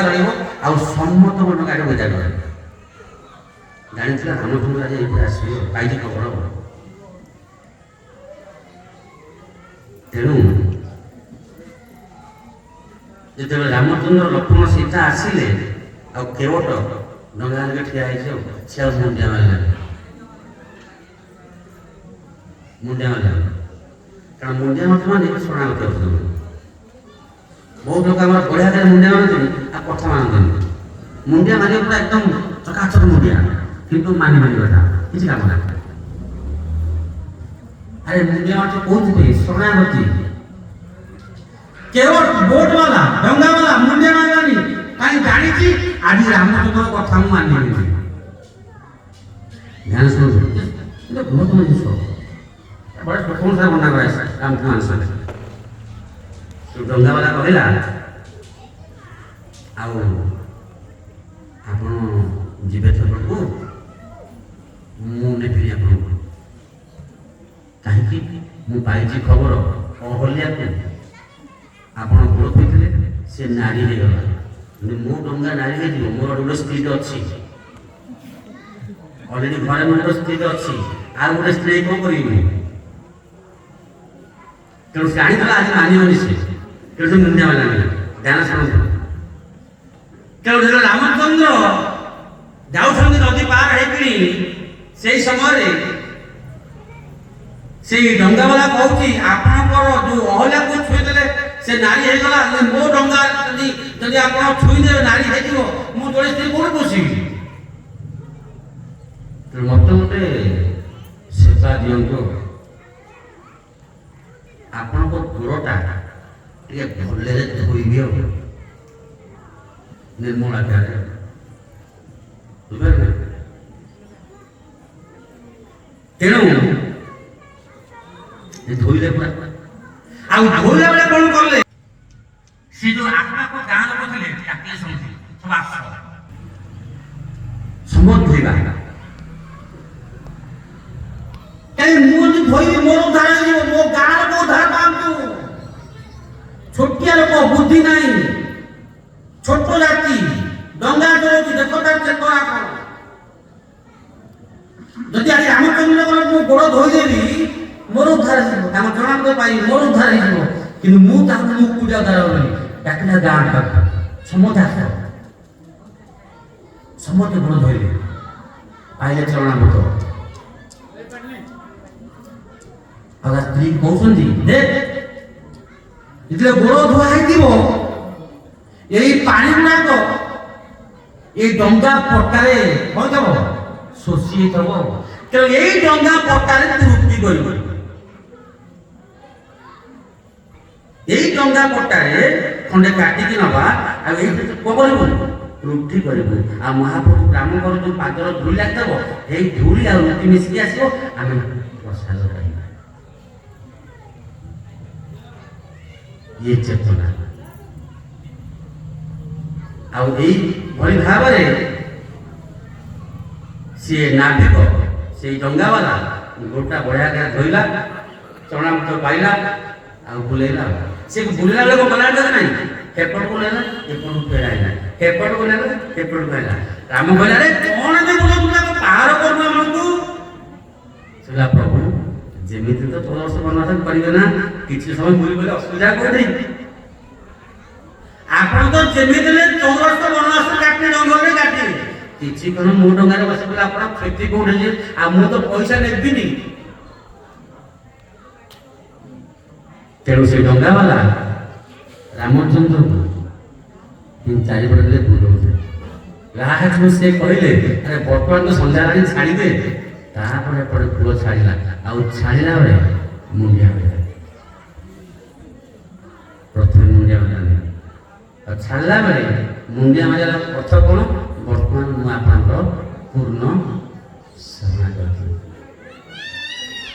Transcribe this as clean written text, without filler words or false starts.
ରହିବ ଆଉ ସମ୍ମତ ମନ ଗାଡ଼ି ବଜାର ରହିବ। ଜାଣିଥିଲା ରାମଚନ୍ଦ୍ର ଆଜି ଏଇଠି ଆସିବ, ପାଇଛି ଖବର। ତେଣୁ ଯେତେବେଳେ ରାମଚନ୍ଦ୍ର ଲକ୍ଷ୍ମଣ ସୀତା ଆସିଲେ ଆଉ କେବଟ ଡଙ୍ଗାରେ ଠିଆ ହେଇଛି ଆଉ ସେ ଆଉ ମୁଣ୍ଡିଆ ମାରିଲାନି, ମୁଣ୍ଡିଆ ମାରିଲାନି। କାରଣ ମୁଣ୍ଡିଆ ମାରୁଥିବା ମାନେ ଶରଣାଗତ ହେଉଛନ୍ତି। ବହୁତ ଲୋକ ଆମର ବଢ଼ିଆ ଆକାରରେ ମୁଣ୍ଡିଆ ମାରନ୍ତିନି ଆଉ କଥା ମାନନ୍ତିନି। ମୁଣ୍ଡିଆ ମାରିବା ପୁରା ଏକଦମ ଚକାଚକ ମୁଣ୍ଡିଆ, କିନ୍ତୁ ମାନିବେନି କଥା, କିଛି କାମ ନାହିଁ। ଆରେ ମୁଣ୍ଡିଆ ମାରୁଛ କୋଉଥିପାଇଁ? ଶରଣାଗତି। କେବଳ ବୋଟବାଲା ଡଙ୍ଗାବାଲା ମୁଣ୍ଡିଆ ମାରିଲାନି, କାହିଁ ଜାଣିଛି ଆଜି ରାମଚନ୍ଦ୍ର କଥା ମୁଁ ମାନିବିନି। ଧ୍ୟାନ ଶୁଣନ୍ତୁ, এটা ବହୁତ ଜିନିଷ ବଡ଼ ପ୍ରଥମ ସାର ମନା କରାଇছে ରାମଚନ୍ଦ୍ର ସାଙ୍ଗେ। ଡଙ୍ଗାବାଲା କହିଲା ଆଉ ଆପଣ ଯିବେ ସେପଟକୁ, ମୁଁ ନେବିନି ଆପଣଙ୍କୁ। କାହିଁକି? ମୁଁ ପାଇଛି ଖବର ଅହଲ୍ୟାକୁ ଆପଣ ଗୋଡ଼ ପିଇଥିଲେ, ସେ ନାରୀ ହେଇଗଲା। ମୋ ଡଙ୍ଗା ନାରୀ ହେଇଯିବ, ମୋର ଗୋଟେ ସ୍ତ୍ରୀ ଅଛି ଅଲରେଡ଼ି, ଘରେ ମୋର ସ୍ତ୍ରୀ ଅଛି, ଆଉ ଗୋଟେ ସ୍ତ୍ରୀ କ'ଣ କରିବି? ତେଣୁ ସେ ଆଣିଥିଲା, ଆଜି ମାନିବନି ସେ। ତେଣୁ ସେ ମୁଣ୍ଡିଆ ମାରିଲାନି। ଧ୍ୟାନ ଶୁଣନ୍ତୁ। ତେଣୁ ଯେତେବେଳେ ରାମଚନ୍ଦ୍ର ଯାଉଛନ୍ତି ନଦୀ ପାର ହେଇକିରି, ସେଇ ସମୟରେ ସେଇ ଡଙ୍ଗାବାଲା କହୁଛି ଆପଣଙ୍କର ଯୋଉ ଅହଲ୍ୟାକୁ ଛୁଇଁଦେଲେ ସେ ନାରୀ ହେଇଗଲା, ମୋ ଡଙ୍ଗା ଯଦି ଆପଣ ଛୁଇଁଦେବେ ନାରୀ ହେଇଯିବ, ମୁଁ ଯୋଡ଼େ ସ୍ତ୍ରୀ କୋଉଠି ବସିବି? ମତେ ଗୋଟେ ସେବା ଦିଅନ୍ତୁ, ଆପଣଙ୍କ ଗୋଡ଼ଟା ଟିକେ ଭଲରେ ଧୋଇବି ଆଉ ନିର୍ମଳ ଆକାରରେ, ବୁଝିପାରିଲେ? ତେଣୁ ଧୋଇଲେ ପୁରା, ଆଉ ଧୋଇଲା ବେଳେ କଣ କଲେ? ସେ ଯୋଉ ଆତ୍ମାକୁ ଗାଁ ଲୋକ ଥିଲେ ଡାକିଲେ, ଶୁଣୁଥିଲେ ସବୁ ଆସ ସମସ୍ତ ଧୋଇବା। ମୁଁ ଯଦି ଧୋଇବି ମୋର ଉଦ୍ଧାର ହେଇଯିବ, ମୋ ଗାଁ ଲୋକ ଉଦ୍ଧାର ପାଆନ୍ତୁ। ଛୋଟିଆ ଲୋକ, ବୁଦ୍ଧି ନାହିଁ, ଛୋଟ ଜାତି, ଡଙ୍ଗା ଚଳଉଛି, ଦେଖ ତାର ଚେତନା କଣ। ଯଦି ଆଜି ରାମଚନ୍ଦ୍ର ମୁଁ ଗୋଡ଼ ଧୋଇଦେବି ମୋର ଉଦ୍ଧାର ହେଇଯିବ, ତାଙ୍କ ଜଣାଙ୍କ ପାଇଁ ମୋର ଉଦ୍ଧାର ହେଇଯିବ। କିନ୍ତୁ ମୁଁ ତାଙ୍କୁ ମୁଁ ପୂଜା ଉଦ୍ଧାର ହେବନି। ଡାକିଲା ଗାଁ ପାଖ ସମସ୍ତେ ଆସ, ସମସ୍ତେ ଗୋଡ଼ ଧୋଇଲେ, ପାଇଲେ ଚରଣାମୃତ। ଆଉ ସ୍ତ୍ରୀ କହୁଛନ୍ତି ଯେତେବେଳେ ଗୋଡ଼ ଧୁଆ ହେଇଥିବ, ଏଇ ପାଣି ଗୁଡ଼ାକ ଏଇ ଡଙ୍ଗା ପଟାରେ କଣ ଥବ? ଶୋଷି ହେଇଥବ। ତେଣୁ ଏଇ ଡଙ୍ଗା ପଟାରେ ତୁ ରୁଟି କରିବୁ, ଏଇ ଡଙ୍ଗା ପଟାରେ ଖଣ୍ଡେ କାଟିକି ନବା, ଆଉ ଏଇଠି କଣ କରିବୁ? ରୁଟି କରିବୁ। ଆଉ ମହାପ୍ରଭୁ ବ୍ରାହ୍ମଣଙ୍କର ଯୋଉ ପାଦର ଧୂଳି ଲାଗିଥିବ, ଏଇ ଧୂଳି ଆଉ ରୁଟି ମିଶିକି ଆସିବ, ଆମେ ପ୍ରସାଦ ଖାଇବା। ଇଏ ଚେତନା। ଆଉ ଏଇଭଳି ଭାବରେ ସିଏ ନାବିକ, ସେଇ ଡଙ୍ଗାବାଲା ଗୋଟା ବଢିଆ କରି ଧୋଇଲା, ଚରଣାମୃତ ପାଇଲା, ଆଉ ବୁଲେଇଲା। ସେ ବୁଲେଇଲା ବେଳେ କଣ କଲା ନାହିଁ, ହେପଟକୁ ନେଲା, ଏପଟକୁ ଫେରାଇଲା, ହେପଟକୁ ନେଲା, ହେପଟକୁ ଫେରାଇଲା। ରାମ କହିଲା, ରେ କଣ ଏବେ ପାର କରୁ ଆମକୁ? ସେଟା ପ୍ରଭୁ ଯେମିତି ତ 14 ବର୍ଷ ବନବାସ କରିବେ ନା, କିଛି ସମୟ ବୁଲି ଗଲେ ଅସୁବିଧା କୋଉଠି? ଆପଣ ତ ଯେମିତି 14 ବର୍ଷ ବନବାସ କାଟି ଡଙ୍ଗରେ କାଟିବେ, କିଛି କଣ ମୋ ଡଙ୍ଗାରେ ବସିଲେ ଆପଣ କ୍ଷତି କୋଉଠି? ଆଉ ମୁଁ ତ ପଇସା ନେବିନି। ତେଣୁ ସେ ଡଙ୍ଗାବାଲା ରାମଚନ୍ଦ୍ରକୁ 3-4 ପଟେ ବୁଲଉଥିଲେ। ଲାଷ୍ଟକୁ ସେ କହିଲେ, ଆରେ ବର୍ତ୍ତମାନ ତ ସନ୍ଧ୍ୟା ରାଣୀ ଛାଡ଼ିଦେ। ତାପରେ ଏପଟେ ପୁଅ ଛାଡ଼ିଲା, ଆଉ ଛାଡ଼ିଲା ବେଳେ ମୁଣ୍ଡିଆ ମାରିଲା। ପ୍ରଥମେ ମୁଣ୍ଡିଆ ମାରିଲା, ଆଉ ଛାଡ଼ିଲା ବେଳେ ମୁଣ୍ଡିଆ ମାରିଲା ଅର୍ଥ କଣ? ବର୍ତ୍ତମାନ ମୁଁ ଆପଣଙ୍କର ପୂର୍ଣ୍ଣ ଶରଣାଗତ।